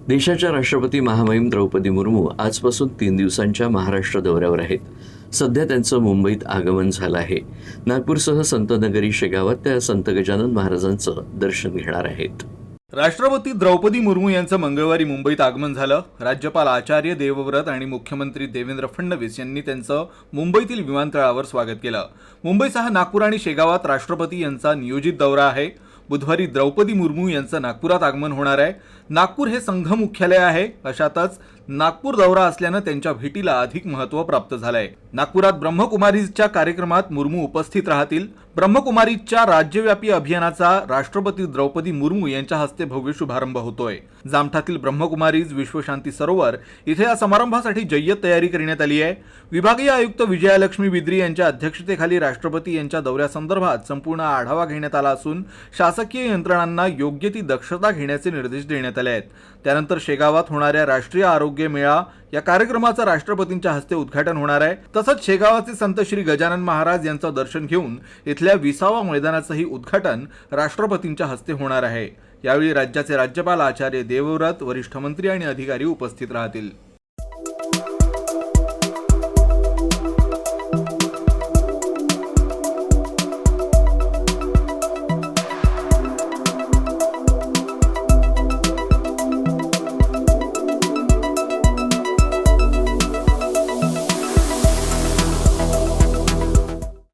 देशाच्या राष्ट्रपती महामहिम द्रौपदी मुर्मू आजपासून 3 दिवसांच्या महाराष्ट्र दौऱ्यावर आहेत. सध्या त्यांचं मुंबईत आगमन झालं आहे. नागपूरसह संतनगरी शेगावात त्या संत गजानन महाराजांचं दर्शन घेणार आहेत. राष्ट्रपती द्रौपदी मुर्मू यांचं मंगळवारी मुंबईत आगमन झालं. राज्यपाल आचार्य देवव्रत आणि मुख्यमंत्री देवेंद्र फडणवीस यांनी त्यांचं मुंबईतील विमानतळावर स्वागत केलं. मुंबईसह नागपूर आणि शेगावात राष्ट्रपती यांचा नियोजित दौरा आहे. बुधवारी द्रौपदी मुर्मू यांचं नागपुरात आगमन होणार आहे. नागपूर हे संघ मुख्यालय आहे. अशातच नागपूर दौरा असल्यानं त्यांच्या भेटीला अधिक महत्त्व प्राप्त झालंय. नागपुरात ब्रह्मकुमारीजच्या कार्यक्रमात मुर्मू उपस्थित राहतील. ब्रह्मकुमारीजच्या राज्यव्यापी अभियानाचा राष्ट्रपती द्रौपदी मुर्मू यांच्या हस्ते भव्य शुभारंभ होतोय. जामठातील ब्रह्मकुमारीज विश्वशांती सरोवर इथे या समारंभासाठी जय्यत तयारी करण्यात आली आहे. विभागीय आयुक्त विजयालक्ष्मी बिद्री यांच्या अध्यक्षतेखाली राष्ट्रपती यांच्या दौऱ्यासंदर्भात संपूर्ण आढावा घेण्यात आला असून शासकीय यंत्रणांना योग्य ती दक्षता घेण्याचे निर्देश देण्यात आले आहेत. त्यानंतर शेगावात होणाऱ्या राष्ट्रीय आरोग्य मेळा या कार्यक्रमाचं राष्ट्रपतींच्या हस्ते उद्घाटन होणार आहे. तसंच शेगावाचे संत श्री गजानन महाराज यांचं दर्शन घेऊन इथल्या 20व्या मैदानाचंही उद्घाटन राष्ट्रपतींच्या हस्ते होणार आहे. यावेळी राज्याचे राज्यपाल आचार्य देवव्रत, वरिष्ठ मंत्री आणि अधिकारी उपस्थित राहतील.